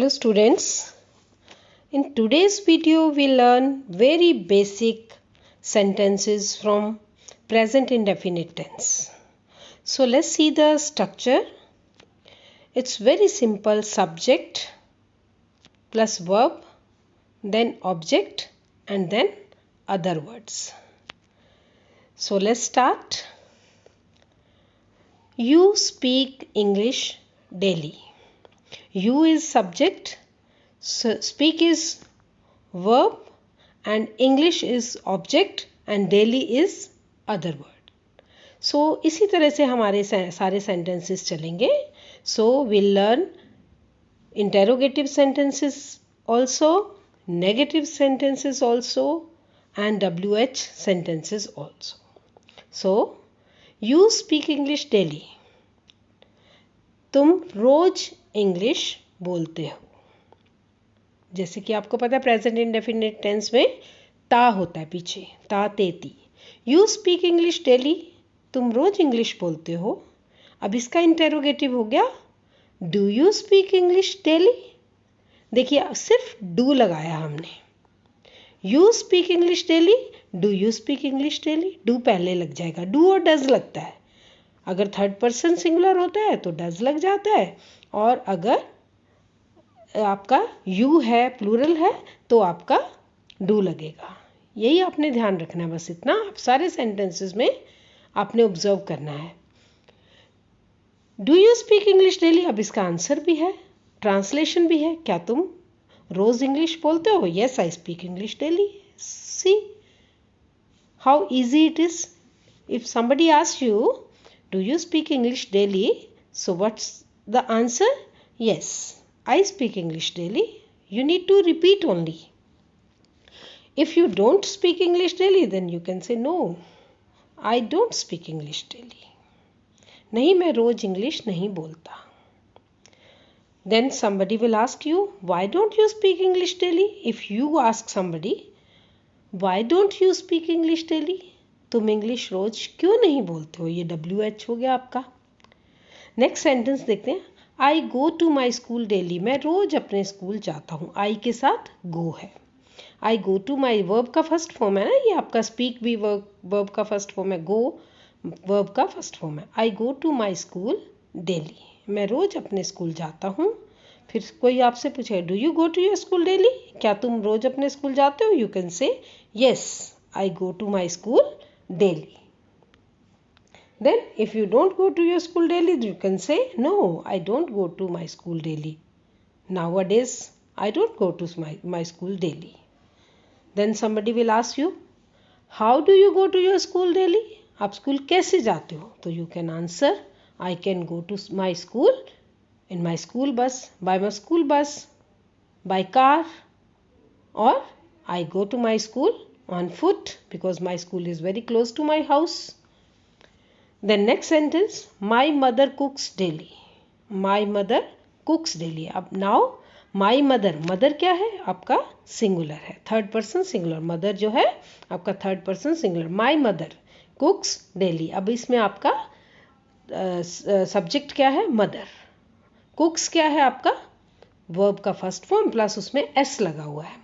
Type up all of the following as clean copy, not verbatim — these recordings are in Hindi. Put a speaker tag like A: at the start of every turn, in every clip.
A: Hello students, in today's video we learn very basic sentences from present indefinite tense. So let's see the structure. It's very simple: subject plus verb, then object and then other words. So let's start. You speak English daily. You is subject, so speak is verb and English is object and daily is other word. So इसी तरह से हमारे सारे sentences चलेंगे. So we'll learn interrogative sentences also, negative sentences also and WH sentences also. So you speak English daily. तुम रोज इंग्लिश बोलते हो. जैसे कि आपको पता है प्रेजेंट इंडेफिनिट टेंस में ता होता है पीछे, ता तेती. यू स्पीक इंग्लिश डेली, तुम रोज इंग्लिश बोलते हो. अब इसका इंटेरोगेटिव हो गया do you speak English daily. देखिए सिर्फ डू लगाया हमने. You speak English daily, do you speak English daily. Do पहले लग जाएगा, डू और डज लगता है. अगर थर्ड पर्सन सिंगुलर होता है तो डज लग जाता है, और अगर आपका यू है प्लूरल है तो आपका डू लगेगा. यही आपने ध्यान रखना है, बस इतना. आप सारे सेंटेंसेस में आपने ऑब्जर्व करना है. Do you speak English daily. अब इसका आंसर भी है, ट्रांसलेशन भी है. क्या तुम रोज इंग्लिश बोलते हो. Yes I speak English daily. See how easy it is. If somebody asks you do you speak English daily, so what's the answer? Yes, I speak English daily. You need to repeat only. If you don't speak English daily, then you can say no, I don't speak English daily. नहीं, मैं रोज इंग्लिश नहीं बोलता. Then somebody will ask you, why don't you speak English daily? If you ask somebody, why don't you speak English daily? तुम इंग्लिश रोज क्यों नहीं बोलते हो. ये WH हो गया आपका. नेक्स्ट सेंटेंस देखते हैं. I go to my school daily. मैं रोज अपने स्कूल जाता हूँ. आई के साथ गो है. I go to my verb का फर्स्ट फॉर्म है ना, ये आपका स्पीक भी वर्ब का फर्स्ट फॉर्म है, गो वर्ब का फर्स्ट फॉर्म है. I go to my school daily. मैं रोज अपने स्कूल जाता हूँ. फिर कोई आपसे पूछे do you go to your school daily. क्या तुम रोज अपने स्कूल जाते हो. You can say yes I go to my school daily. Then if you don't go to your school daily, you can say no, I don't go to my school daily. Nowadays I don't go to my school daily. Then somebody will ask you, how do you go to your school daily? आप स्कूल कैसे जाते हो. तो you can answer, I can go to my school in my school bus, by my school bus, by car, or I go to my school on foot because my school is very close to my house. The next sentence, my mother cooks daily. My mother cooks daily. अब now my mother, mother क्या है आपका सिंगुलर है, थर्ड पर्सन सिंगुलर. मदर जो है आपका third person singular. my mother cooks daily. अब इसमें आपका सब्जेक्ट क्या है, मदर. कुक्स क्या है आपका वर्ब का फर्स्ट फॉर्म प्लस उसमें एस लगा हुआ है.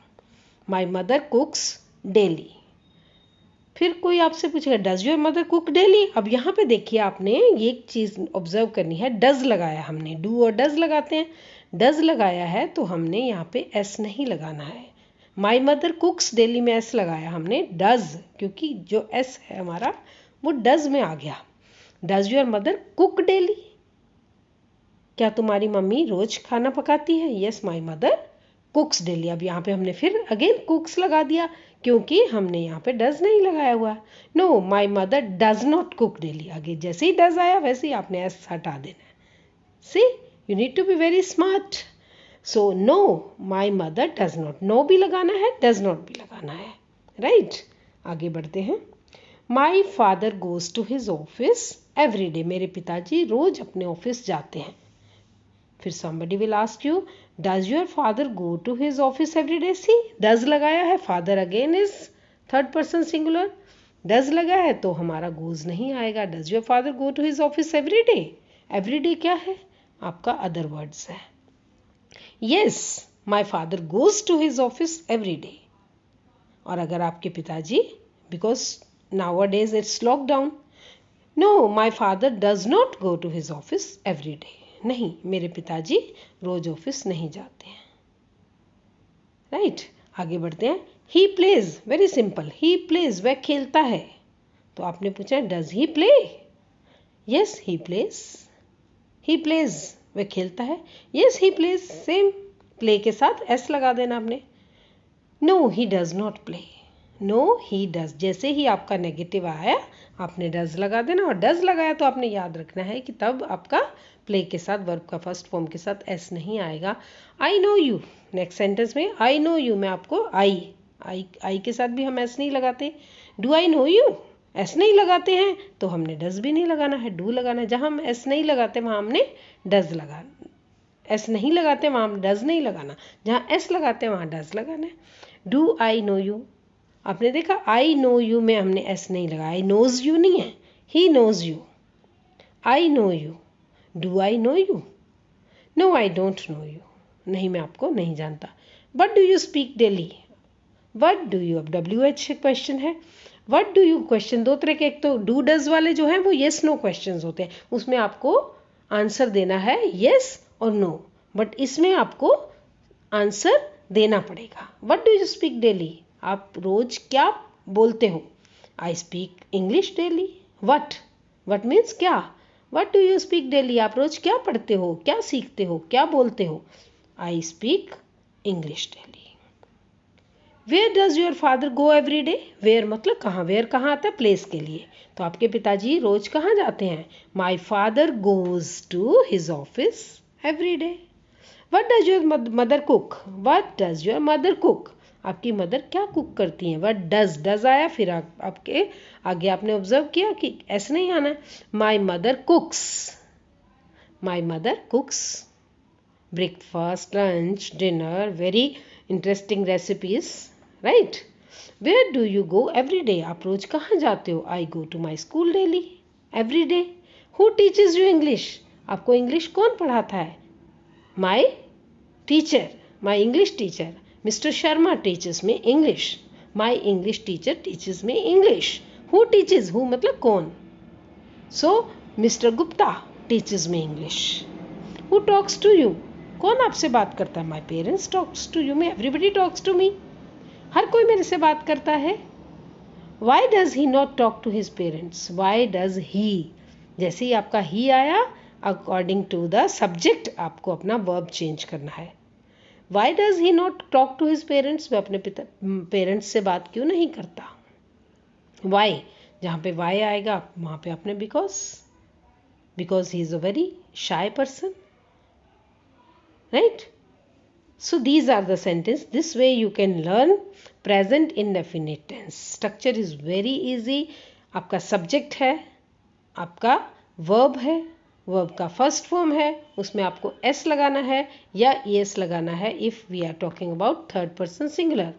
A: my mother cooks daily. फिर कोई आपसे पूछेगा does your mother cook daily. अब यहाँ पे देखिए आपने ये एक चीज़ ऑब्जर्व करनी है. डज लगाया हमने, डू और डज लगाते हैं. डज लगाया है तो हमने यहाँ पे एस नहीं लगाना है. माई मदर कुक्स डेली में एस लगाया हमने. डज क्योंकि जो एस है हमारा वो डज में आ गया. Does your mother cook daily. क्या तुम्हारी मम्मी रोज खाना पकाती है. यस माई मदर कुक्स डेली. अब यहाँ पे हमने फिर अगेन कुक्स लगा दिया क्योंकि हमने यहाँ पे डज नहीं लगाया हुआ. No my mother does not cook daily. आगे जैसे ही डज आया वैसे ही आपने एस हटा देना है. See you need to be very smart. So no my mother does not, no भी लगाना है, डज नॉट भी लगाना है. राइट आगे बढ़ते हैं. My father goes to his office every day. मेरे पिताजी रोज अपने ऑफिस जाते हैं. फिर somebody will ask you, does your father go to his office every day? See, does लगाया है, father again is third person singular. does लगा है तो हमारा goes नहीं आएगा. does your father go to his office every day? every day क्या है आपका other words है. Yes my father goes to his office every day. और अगर आपके पिताजी, because nowadays it's lockdown, no my father does not go to his office every day. नहीं, मेरे पिताजी रोज ऑफिस नहीं जाते हैं। राइट, आगे बढ़ते हैं। He plays, very simple, he plays, वह खेलता है। तो आपने पूछा does he play? Yes he plays, he plays, वह खेलता है। Yes he plays, same, play के साथ एस लगा देना आपने। No he does not play, no he does, जैसे ही आपका नेगेटिव आया आपने डज लगा देना, और डज लगाया तो आपने याद रखना है कि तब आपका प्ले के साथ, वर्ब का फर्स्ट फॉर्म के साथ एस नहीं आएगा। आई नो यू, नेक्स्ट सेंटेंस में आई नो यू में आपको आई के साथ भी हम एस नहीं लगाते। Do I know you, S नहीं लगाते हैं तो हमने डज भी नहीं लगाना है, डू लगाना है। जहाँ हम एस नहीं लगाते वहाँ हमने डज लगाना, एस नहीं लगाते वहाँ हम डज नहीं लगाना, जहाँ एस लगाते हैं वहाँ डज लगाना है। डू आई नो यू, आपने देखा आई नो यू में हमने एस नहीं लगाया, आई नोज यू नहीं है, he knows you. I know you, do I know you? No I don't know you, नहीं मैं आपको नहीं जानता। What do you speak daily? What do you, अब WH क्वेश्चन है। वट डू यू क्वेश्चन दो तरह के, एक तो डू डज वाले जो हैं वो येस नो क्वेश्चन होते हैं, उसमें आपको आंसर देना है येस और नो, बट इसमें आपको आंसर देना पड़ेगा। What do you speak daily, आप रोज क्या बोलते हो? I speak English daily. What, what means क्या? What do you speak daily, आप रोज क्या पढ़ते हो, क्या सीखते हो, क्या बोलते हो? I speak English daily. Where does your father go every day? Where मतलब कहाँ, वेयर कहाँ आता है? प्लेस के लिए। तो आपके पिताजी रोज कहाँ जाते हैं? My father goes to his office every day. What does your mother cook? What does your mother cook, आपकी मदर क्या कुक करती हैं? वट डज, डज आया, फिर आपके आगे आपने ऑब्जर्व किया कि ऐसे नहीं आना है। My mother cooks, my mother cooks breakfast, lunch, dinner, very interesting recipes, right. Where do you go every day, आप रोज कहाँ जाते हो? I go to my school daily, every day. Who teaches you English, आपको इंग्लिश कौन पढ़ाता है? My teacher, my English teacher, mister Sharma teachers में English, my English teacher teachers में इंग्लिश। हु टीचेज, हु मतलब कौन, सो मिस्टर गुप्ता टीचर्स में English. Who talks to you, कौन आपसे बात करता है? My parents talks to you में, एवरीबडी टॉक्स टू मी, हर कोई मेरे से बात करता है। Why does he not talk to his parents, why does he, जैसे ही आपका ही आया अकॉर्डिंग टू द सब्जेक्ट आपको अपना वर्ब चेंज करना है। Why does he not talk to his parents, वह अपने पेरेंट्स से बात क्यों नहीं करता? वाई, जहाँ पे वाई आएगा वहाँ पे आपने because, because he is a very shy person, right. So these are the sentence. This way you can learn present indefinite tense. Structure is very easy. आपका subject है, आपका verb है, verb का first form है, उसमें आपको s लगाना है या es लगाना है if we are talking about third person singular.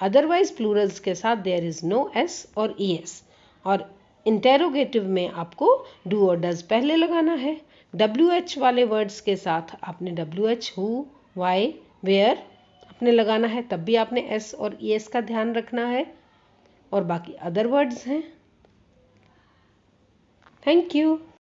A: Otherwise plurals के साथ there is no s और es. और interrogative में आपको do और does पहले लगाना है। WH वाले words के साथ आपने WH, who, why, वेयर आपने लगाना है, तब भी आपने एस और ईएस का ध्यान रखना है, और बाकी अदर वर्ड्स हैं। Thank you.